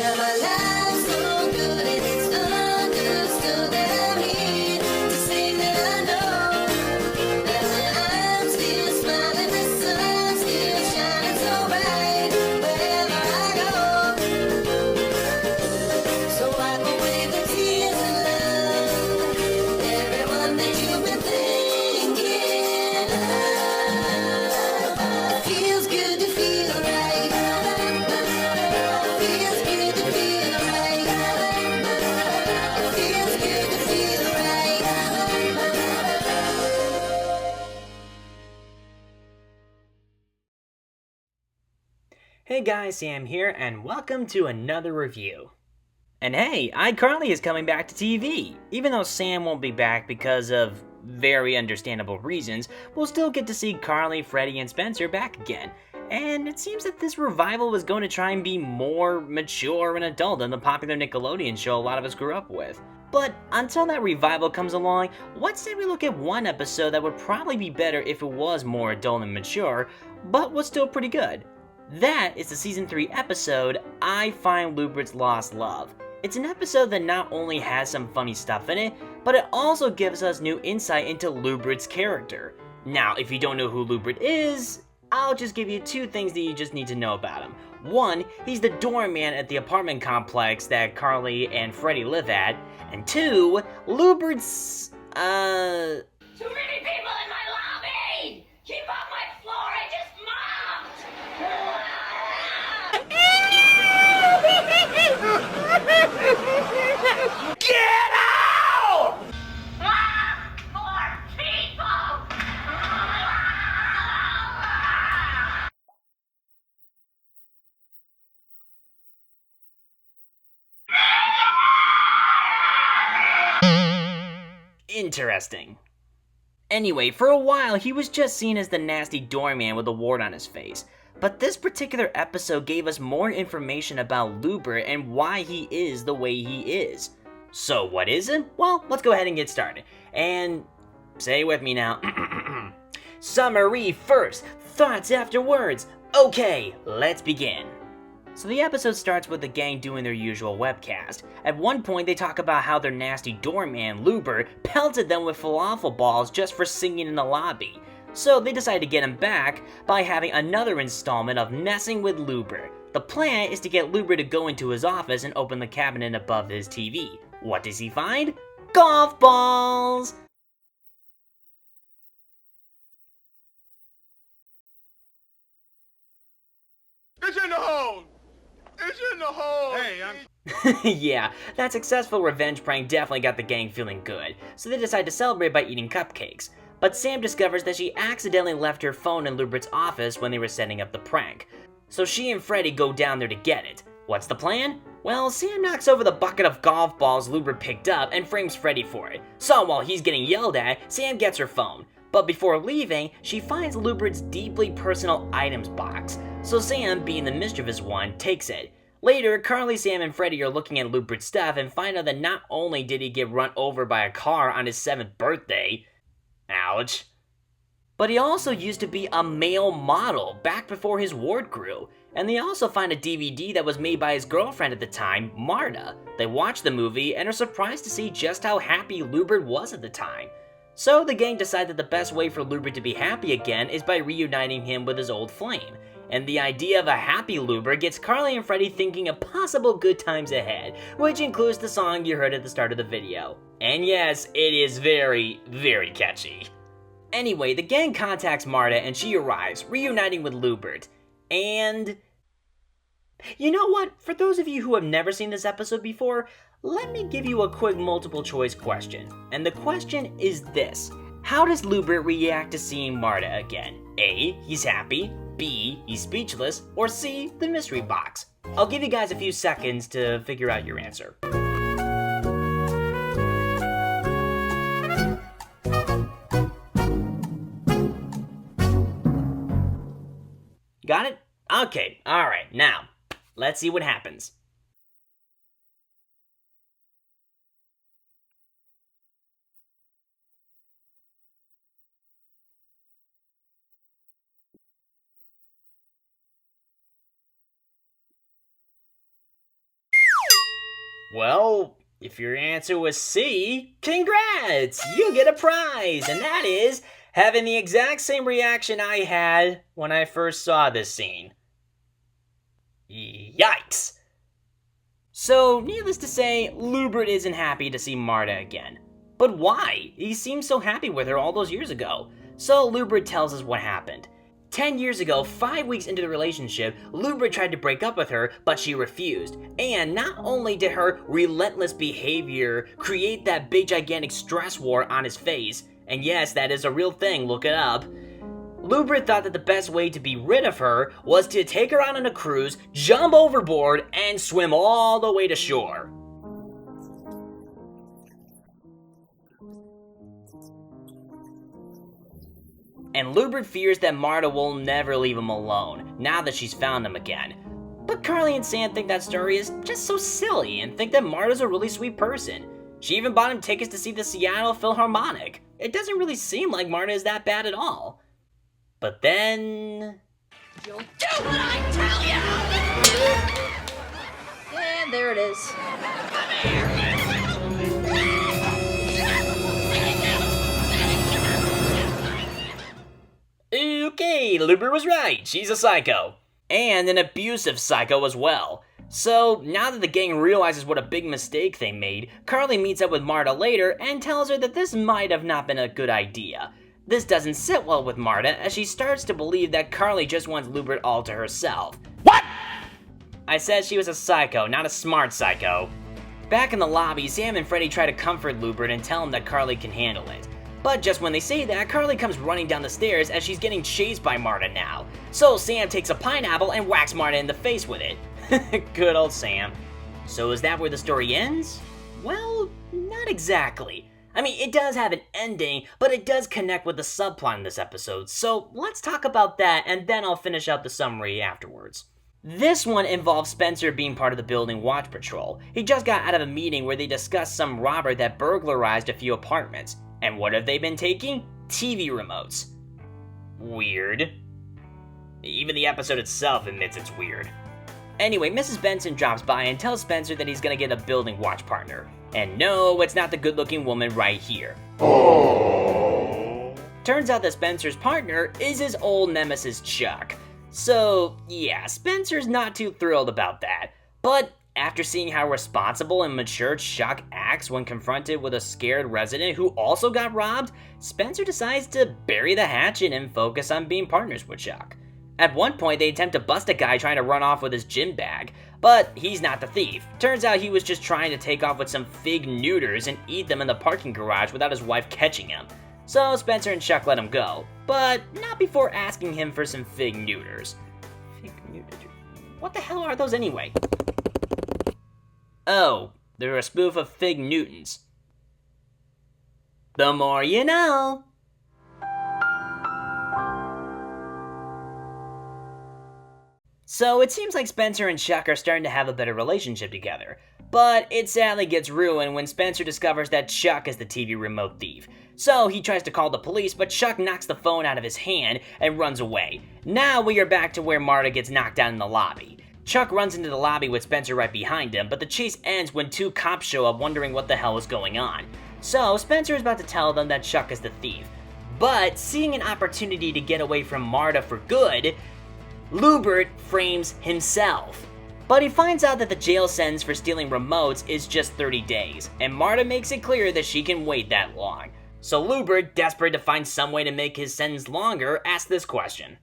Now my life's so good and it's understood that I'm here to say that I know that when I'm still smiling, the sun's still shining so bright wherever I go. So wipe away the tears and love everyone that you've been thinking of. It feels good to feel right. Feels good to feel right. Feels good to feel right. Hey guys, Sam here, and welcome to another review. And hey, iCarly is coming back to TV! Even though Sam won't be back because of very understandable reasons, we'll still get to see Carly, Freddie, and Spencer back again. And it seems that this revival was going to try and be more mature and adult than the popular Nickelodeon show a lot of us grew up with. But until that revival comes along, what say we look at one episode that would probably be better if it was more adult and mature, but was still pretty good. That is the Season 3 episode, iFind Lewbert's Lost Love. It's an episode that not only has some funny stuff in it, but it also gives us new insight into Lewbert's character. Now, if you don't know who Lewbert is, I'll just give you two things that you just need to know about him. One, he's the doorman at the apartment complex that Carly and Freddie live at. And two, Lewbert's, Too many people in my lobby! Keep off my floor, I just mopped! Get out! More people! interesting. Anyway, for a while, he was just seen as the nasty doorman with a wart on his face. But this particular episode gave us more information about Lewbert and why he is the way he is. So what is it? Well, let's go ahead and get started. And say with me now. Summary first, thoughts afterwards. Okay, let's begin. So the episode starts with the gang doing their usual webcast. At one point, they talk about how their nasty doorman, Lewbert, pelted them with falafel balls just for singing in the lobby. So they decide to get him back by having another installment of messing with Lewbert. The plan is to get Lewbert to go into his office and open the cabinet above his TV. What does he find? Golf balls! It's in the hole! It's in the hole! Hey, Yeah, that successful revenge prank definitely got the gang feeling good, so they decide to celebrate by eating cupcakes. But Sam discovers that she accidentally left her phone in Lewbert's office when they were setting up the prank. So she and Freddie go down there to get it. What's the plan? Well, Sam knocks over the bucket of golf balls Lewbert picked up and frames Freddie for it. So while he's getting yelled at, Sam gets her phone. But before leaving, she finds Lewbert's deeply personal items box. So Sam, being the mischievous one, takes it. Later, Carly, Sam, and Freddie are looking at Lewbert's stuff and find out that not only did he get run over by a car on his 7th birthday, ouch, but he also used to be a male model back before his wart grew. And they also find a DVD that was made by his girlfriend at the time, Marta. They watch the movie and are surprised to see just how happy Lewbert was at the time. So the gang decide that the best way for Lewbert to be happy again is by reuniting him with his old flame. And the idea of a happy Lewbert gets Carly and Freddie thinking of possible good times ahead, which includes the song you heard at the start of the video. And yes, it is very, very catchy. Anyway, the gang contacts Marta and she arrives, reuniting with Lewbert. And you know what? For those of you who have never seen this episode before, let me give you a quick multiple choice question. And the question is this. How does Lewbert react to seeing Marta again? A, he's happy, B, he's speechless, or C, the mystery box. I'll give you guys a few seconds to figure out your answer. Got it? Okay, alright, now, let's see what happens. Well, if your answer was C, congrats! You get a prize, and that is having the exact same reaction I had when I first saw this scene. Yikes! So, needless to say, Lewbert isn't happy to see Marta again. But why? He seemed so happy with her all those years ago. So Lewbert tells us what happened. 10 years ago, 5 weeks into the relationship, Lewbert tried to break up with her, but she refused. And not only did her relentless behavior create that big gigantic stress war on his face, and yes, that is a real thing, look it up, Lewbert thought that the best way to be rid of her was to take her out on a cruise, jump overboard, and swim all the way to shore. And Lewbert fears that Marta will never leave him alone, now that she's found him again. But Carly and Sam think that story is just so silly and think that Marta's a really sweet person. She even bought him tickets to see the Seattle Philharmonic. It doesn't really seem like Marta is that bad at all. But then... You'll do what I tell you! And there it is. Okay, Lewbert was right. She's a psycho. And an abusive psycho as well. So, now that the gang realizes what a big mistake they made, Carly meets up with Marta later and tells her that this might have not been a good idea. This doesn't sit well with Marta as she starts to believe that Carly just wants Lewbert all to herself. What? I said she was a psycho, not a smart psycho. Back in the lobby, Sam and Freddy try to comfort Lewbert and tell him that Carly can handle it. But just when they say that, Carly comes running down the stairs as she's getting chased by Marta now. So Sam takes a pineapple and whacks Marta in the face with it. Good old Sam. So is that where the story ends? Well, not exactly. I mean, it does have an ending, but it does connect with the subplot in this episode. So let's talk about that, and then I'll finish out the summary afterwards. This one involves Spencer being part of the building watch patrol. He just got out of a meeting where they discussed some robber that burglarized a few apartments. And what have they been taking? TV remotes. Weird. Even the episode itself admits it's weird. Anyway, Mrs. Benson drops by and tells Spencer that he's gonna get a building watch partner. And no, it's not the good-looking woman right here. Turns out that Spencer's partner is his old nemesis Chuck. So, yeah, Spencer's not too thrilled about that. But after seeing how responsible and mature Chuck acts when confronted with a scared resident who also got robbed, Spencer decides to bury the hatchet and focus on being partners with Chuck. At one point, they attempt to bust a guy trying to run off with his gym bag, but he's not the thief. Turns out he was just trying to take off with some fig Neuters and eat them in the parking garage without his wife catching him. So Spencer and Chuck let him go, but not before asking him for some fig Neuters. Fig Neuters? What the hell are those anyway? Oh, they're a spoof of Fig Newtons. The more you know. So it seems like Spencer and Chuck are starting to have a better relationship together. But it sadly gets ruined when Spencer discovers that Chuck is the TV remote thief. So he tries to call the police, but Chuck knocks the phone out of his hand and runs away. Now we are back to where Marta gets knocked down in the lobby. Chuck runs into the lobby with Spencer right behind him, but the chase ends when two cops show up wondering what the hell is going on. So Spencer is about to tell them that Chuck is the thief. But seeing an opportunity to get away from Marta for good, Lewbert frames himself. But he finds out that the jail sentence for stealing remotes is just 30 days, and Marta makes it clear that she can wait that long. So Lewbert, desperate to find some way to make his sentence longer, asks this question.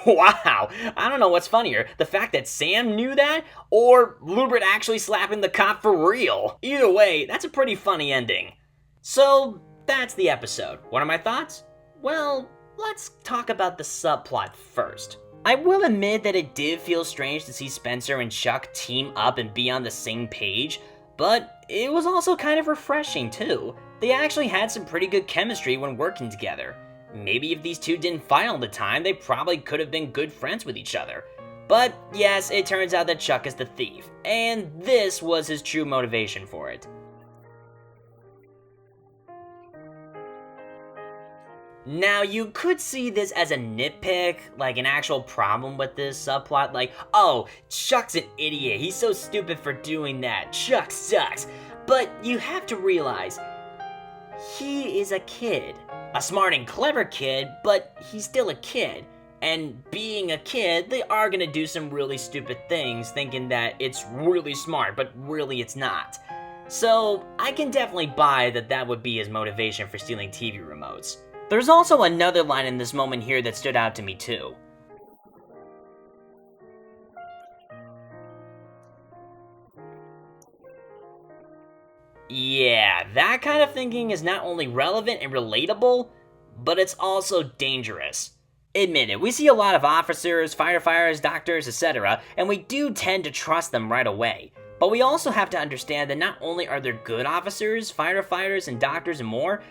Wow, I don't know what's funnier, the fact that Sam knew that, or Lewbert actually slapping the cop for real. Either way, that's a pretty funny ending. So, that's the episode. What are my thoughts? Well, let's talk about the subplot first. I will admit that it did feel strange to see Spencer and Chuck team up and be on the same page, but it was also kind of refreshing too. They actually had some pretty good chemistry when working together. Maybe if these two didn't fight all the time, they probably could have been good friends with each other. But yes, it turns out that Chuck is the thief, and this was his true motivation for it. Now, you could see this as a nitpick, like an actual problem with this subplot, like, oh, Chuck's an idiot, he's so stupid for doing that, Chuck sucks. But you have to realize, he is a kid. A smart and clever kid, but he's still a kid. And being a kid, they are gonna do some really stupid things, thinking that it's really smart, but really it's not. So, I can definitely buy that that would be his motivation for stealing TV remotes. There's also another line in this moment here that stood out to me too. Yeah, that kind of thinking is not only relevant and relatable, but it's also dangerous. Admit it, we see a lot of officers, firefighters, doctors, etc., and we do tend to trust them right away. But we also have to understand that not only are there good officers, firefighters, and doctors and more,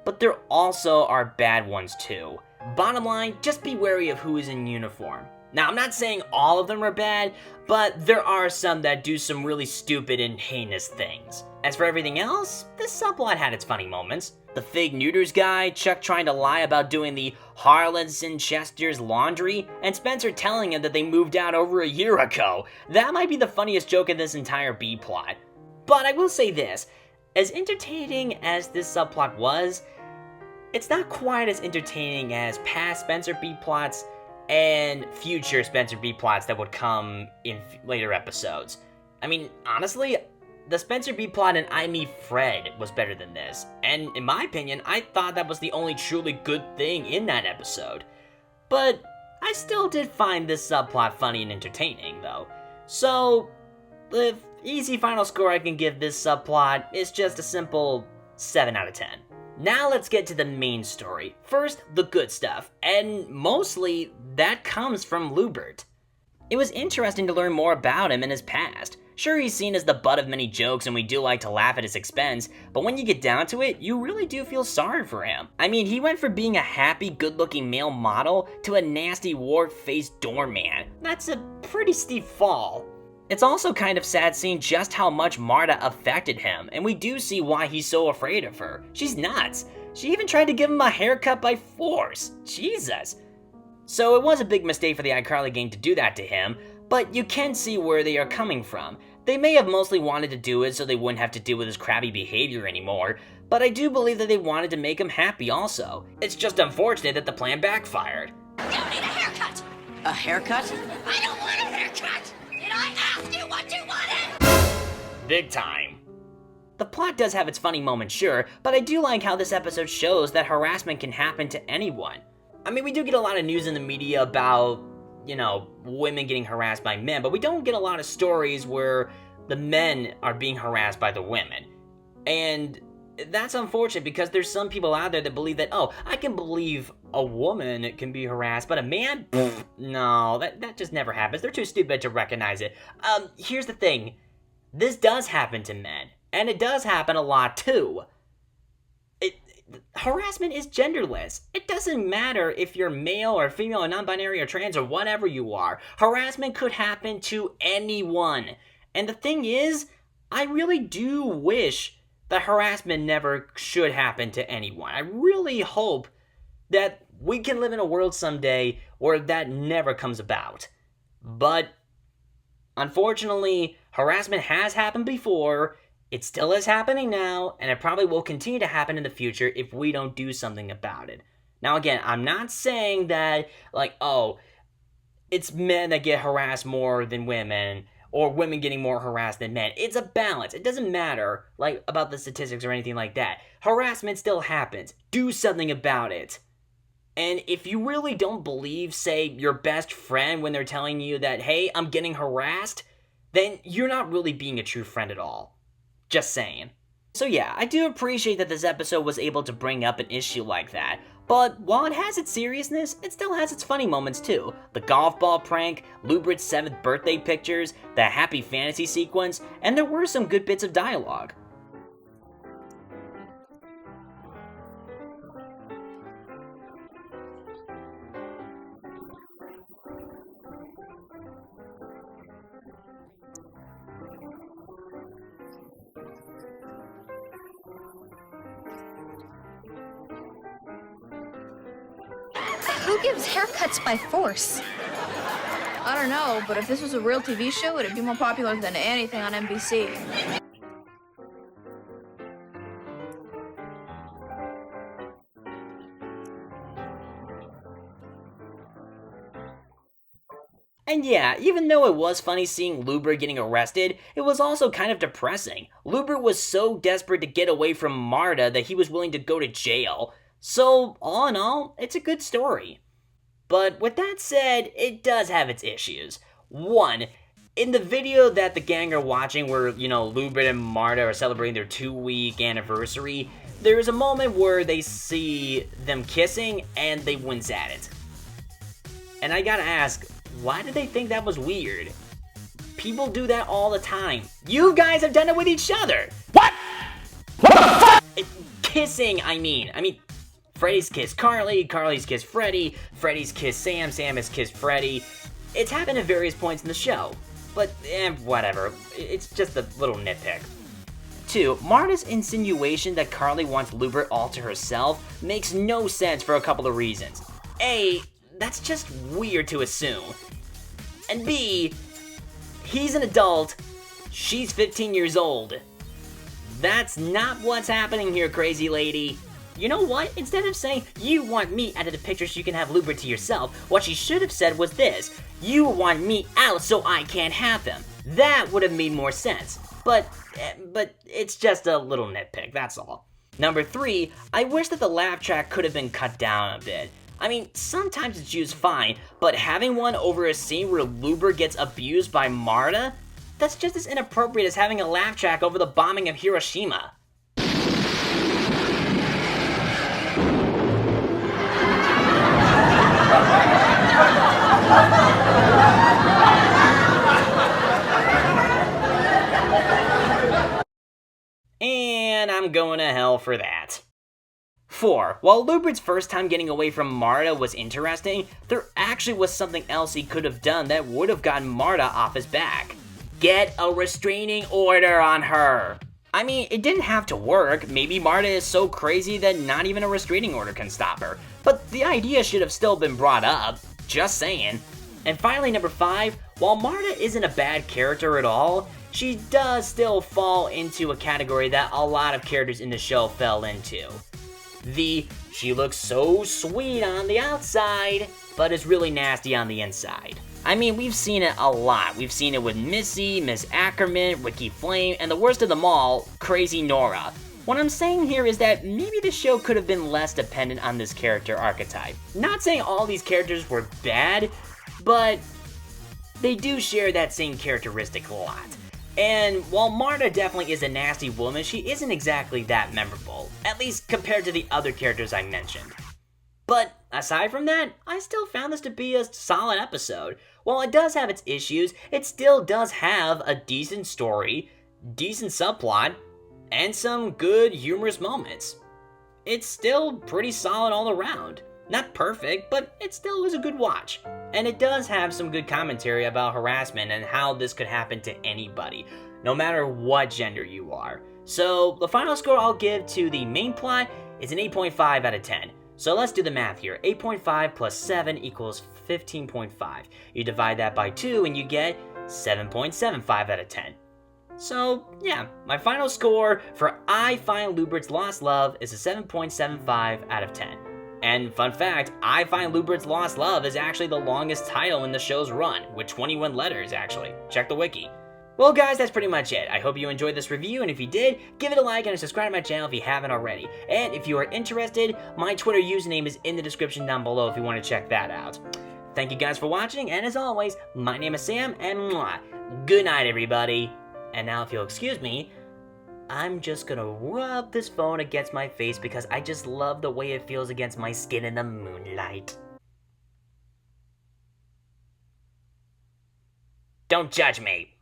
but there also are bad ones too. Bottom line, just be wary of who is in uniform. Now, I'm not saying all of them are bad, but there are some that do some really stupid and heinous things. As for everything else, this subplot had its funny moments. The fake neuters guy, Chuck trying to lie about doing the Harlanson Chester's laundry, and Spencer telling him that they moved out over a year ago. That might be the funniest joke in this entire B-plot. But I will say this, as entertaining as this subplot was, it's not quite as entertaining as past Spencer B-plots and future Spencer B-plots that would come in later episodes. I mean, honestly, the Spencer B-plot in I Me Fred was better than this, and in my opinion, I thought that was the only truly good thing in that episode. But I still did find this subplot funny and entertaining, though. So, the easy final score I can give this subplot is just a simple 7 out of 10. Now let's get to the main story. First, the good stuff, and mostly that comes from Lewbert. It was interesting to learn more about him and his past. Sure, he's seen as the butt of many jokes and we do like to laugh at his expense, but when you get down to it, you really do feel sorry for him. I mean, he went from being a happy, good-looking male model to a nasty, wart-faced doorman. That's a pretty steep fall. It's also kind of sad seeing just how much Marta affected him, and we do see why he's so afraid of her. She's nuts. She even tried to give him a haircut by force. Jesus. So it was a big mistake for the iCarly gang to do that to him, but you can see where they are coming from. They may have mostly wanted to do it so they wouldn't have to deal with his crabby behavior anymore, but I do believe that they wanted to make him happy also. It's just unfortunate that the plan backfired. You need a haircut! A haircut? I don't want a haircut! Did I ask you what you wanted? Big time. The plot does have its funny moments, sure, but I do like how this episode shows that harassment can happen to anyone. I mean, we do get a lot of news in the media about, you know, women getting harassed by men, but we don't get a lot of stories where the men are being harassed by the women. And that's unfortunate because there's some people out there that believe that, oh, I can believe a woman can be harassed, but a man? Pfft, no, that just never happens. They're too stupid to recognize it. Here's the thing. This does happen to men, and it does happen a lot too. Harassment is genderless. It doesn't matter if you're male or female or non-binary or trans or whatever you are. Harassment could happen to anyone. And the thing is, I really do wish that harassment never should happen to anyone. I really hope that we can live in a world someday where that never comes about. But unfortunately, harassment has happened before. It still is happening now, and it probably will continue to happen in the future if we don't do something about it. Now again, I'm not saying that, like, oh, it's men that get harassed more than women, or women getting more harassed than men. It's a balance. It doesn't matter, like, about the statistics or anything like that. Harassment still happens. Do something about it. And if you really don't believe, say, your best friend when they're telling you that, hey, I'm getting harassed, then you're not really being a true friend at all. Just saying. So yeah, I do appreciate that this episode was able to bring up an issue like that, but while it has its seriousness, it still has its funny moments too. The golf ball prank, Lewbert's 7th birthday pictures, the happy fantasy sequence, and there were some good bits of dialogue. Who gives haircuts by force? I don't know, but if this was a real TV show, it'd be more popular than anything on NBC. And yeah, even though it was funny seeing Lewbert getting arrested, it was also kind of depressing. Lewbert was so desperate to get away from Marta that he was willing to go to jail. So, all in all, it's a good story. But with that said, it does have its issues. One, in the video that the gang are watching where, Lewbert and Marta are celebrating their 2-week anniversary, there's a moment where they see them kissing and they wince at it. And I gotta ask, why did they think that was weird? People do that all the time. You guys have done it with each other. What? What the fuck? Kissing, I mean, Freddy's kissed Carly, Carly's kissed Freddy, Freddy's kissed Sam, Sam has kissed Freddy. It's happened at various points in the show. But, whatever. It's just a little nitpick. 2. Marta's insinuation that Carly wants Lewbert all to herself makes no sense for a couple of reasons. A, that's just weird to assume. And B, he's an adult, she's 15 years old. That's not what's happening here, crazy lady. You know what? Instead of saying, you want me out of the picture so you can have Lewbert to yourself, what she should have said was this: you want me out so I can't have him. That would have made more sense. But it's just a little nitpick, that's all. Number 3, I wish that the laugh track could have been cut down a bit. Sometimes it's used fine, but having one over a scene where Lewbert gets abused by Marta? That's just as inappropriate as having a laugh track over the bombing of Hiroshima. And I'm going to hell for that. 4. While Lewbert's first time getting away from Marta was interesting, there actually was something else he could have done that would have gotten Marta off his back. Get a restraining order on her. It didn't have to work. Maybe Marta is so crazy that not even a restraining order can stop her. But the idea should have still been brought up. Just saying. And finally, number 5, while Marta isn't a bad character at all, she does still fall into a category that a lot of characters in the show fell into. She looks so sweet on the outside, but is really nasty on the inside. We've seen it a lot. We've seen it with Missy, Miss Ackerman, Ricky Flame, and the worst of them all, Crazy Nora. What I'm saying here is that maybe the show could have been less dependent on this character archetype. Not saying all these characters were bad, but they do share that same characteristic a lot. And while Marta definitely is a nasty woman, she isn't exactly that memorable, at least compared to the other characters I mentioned. But aside from that, I still found this to be a solid episode. While it does have its issues, it still does have a decent story, decent subplot, and some good humorous moments. It's still pretty solid all around. Not perfect, but it still was a good watch. And it does have some good commentary about harassment and how this could happen to anybody, no matter what gender you are. So the final score I'll give to the main plot is an 8.5 out of 10. So let's do the math here. 8.5 plus 7 equals 15.5. You divide that by 2 and you get 7.75 out of 10. So yeah, my final score for iFind Lewbert's Lost Love is a 7.75 out of 10. And fun fact, iFind Lewbert's Lost Love is actually the longest title in the show's run, with 21 letters actually. Check the wiki. Well guys, that's pretty much it. I hope you enjoyed this review, and if you did, give it a like and subscribe to my channel if you haven't already. And if you are interested, my Twitter username is in the description down below if you want to check that out. Thank you guys for watching, and as always, my name is Sam, and good night everybody. And now if you'll excuse me, I'm just gonna rub this phone against my face because I just love the way it feels against my skin in the moonlight. Don't judge me.